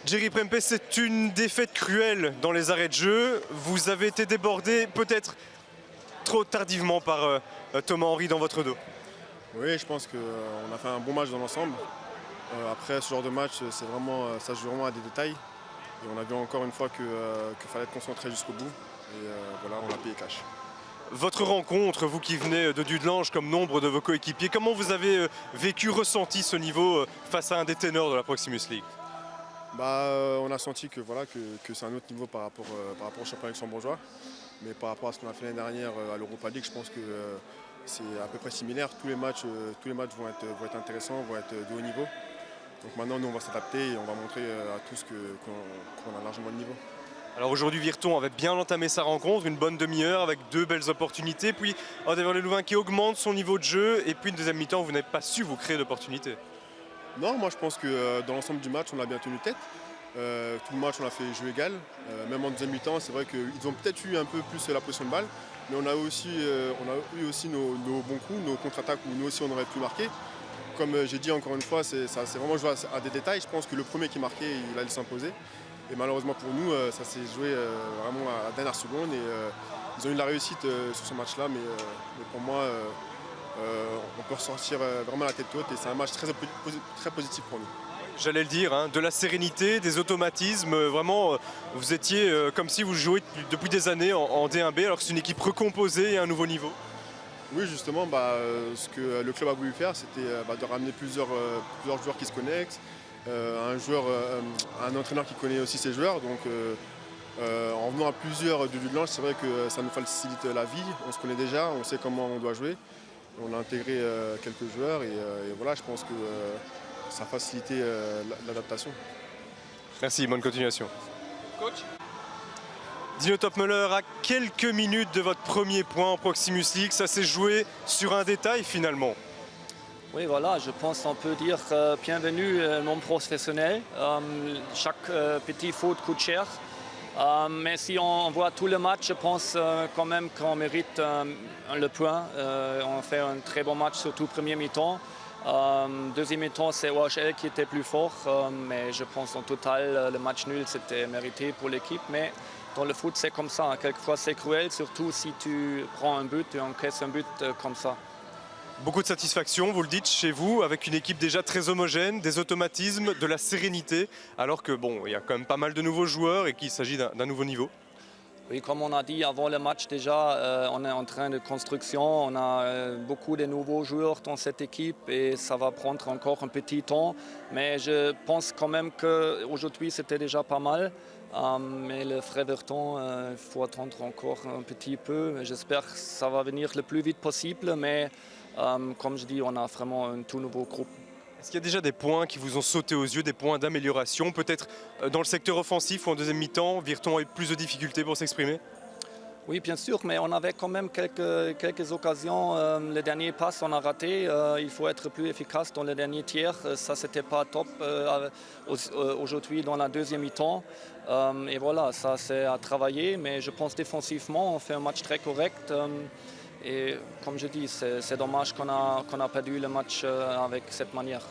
Jerry Prempeh, c'est une défaite cruelle dans les arrêts de jeu. Vous avez été débordé peut-être trop tardivement par Thomas Henry dans votre dos. Oui, je pense qu'on a fait un bon match dans l'ensemble. Après, ce genre de match, ça se joue vraiment à des détails. Et on a vu encore une fois qu'il fallait être concentré jusqu'au bout. Et voilà, on a payé cash. Votre rencontre, vous qui venez de Dudelange comme nombre de vos coéquipiers, comment vous avez vécu, ressenti ce niveau face à un des ténors de la Proximus League? On a senti que c'est un autre niveau par rapport au championnat luxembourgeois. Mais par rapport à ce qu'on a fait l'année dernière à l'Europa League, je pense que c'est à peu près similaire. Tous les matchs vont être intéressants, vont être de haut niveau. Donc maintenant, nous, on va s'adapter et on va montrer à tous qu'on a largement le niveau. Alors aujourd'hui, Virton avait bien entamé sa rencontre, une bonne demi-heure avec deux belles opportunités. Puis Odeverle-Louvain qui augmente son niveau de jeu. Et puis une deuxième mi-temps, vous n'avez pas su vous créer d'opportunités. Non, moi je pense que dans l'ensemble du match, on a bien tenu tête. Tout le match, on a fait jeu égal. Même en deuxième mi-temps, c'est vrai qu'ils ont peut-être eu un peu plus la possession de balle. Mais on a eu aussi nos bons coups, nos contre-attaques où nous aussi on aurait pu marquer. Comme j'ai dit encore une fois, c'est vraiment joué à des détails. Je pense que le premier qui marquait, il allait s'imposer. Et malheureusement pour nous, ça s'est joué vraiment à la dernière seconde. Et ils ont eu de la réussite sur ce match-là. Mais pour moi, on peut ressortir vraiment la tête haute. Et c'est un match très positif pour nous. J'allais le dire, hein, de la sérénité, des automatismes. Vraiment, vous étiez comme si vous jouiez depuis des années en D1B, alors que c'est une équipe recomposée et à un nouveau niveau. Oui, justement, ce que le club a voulu faire, c'était de ramener plusieurs joueurs qui se connectent, un entraîneur qui connaît aussi ses joueurs. Donc, en venant à plusieurs du Dudelange, c'est vrai que ça nous facilite la vie. On se connaît déjà, on sait comment on doit jouer. On a intégré quelques joueurs et voilà, je pense que ça a facilité l'adaptation. Merci, bonne continuation. Coach ? Dino Topmöller, à quelques minutes de votre premier point en Proximus League, ça s'est joué sur un détail finalement. Oui, voilà, je pense qu'on peut dire bienvenue non professionnel. Chaque petit faute coûte cher. Mais si on voit tout le match, je pense quand même qu'on mérite le point. On fait un très bon match, surtout premier mi-temps. Deuxième mi-temps, c'est OHL qui était plus fort. Mais je pense en total, le match nul, c'était mérité pour l'équipe. Mais dans le foot, c'est comme ça. Quelquefois, c'est cruel, surtout si tu prends un but et encaisses un but comme ça. Beaucoup de satisfaction, vous le dites, chez vous, avec une équipe déjà très homogène, des automatismes, de la sérénité, alors que bon, il y a quand même pas mal de nouveaux joueurs et qu'il s'agit d'un nouveau niveau. Oui, comme on a dit avant le match déjà, on est en train de construction, on a beaucoup de nouveaux joueurs dans cette équipe et ça va prendre encore un petit temps. Mais je pense quand même qu'aujourd'hui c'était déjà pas mal. Mais le frais Virton, il faut attendre encore un petit peu. J'espère que ça va venir le plus vite possible, mais comme je dis, on a vraiment un tout nouveau groupe. Est-ce qu'il y a déjà des points qui vous ont sauté aux yeux, des points d'amélioration? Peut-être dans le secteur offensif ou en deuxième mi-temps, Virton a eu plus de difficultés pour s'exprimer? Oui, bien sûr, mais on avait quand même quelques occasions. Les derniers passes, on a raté. Il faut être plus efficace dans le dernier tiers. Ça, c'était pas top aujourd'hui dans la deuxième mi-temps. Et voilà, ça, c'est à travailler. Mais je pense défensivement, on fait un match très correct. Et comme je dis, c'est dommage qu'on a perdu le match avec cette manière.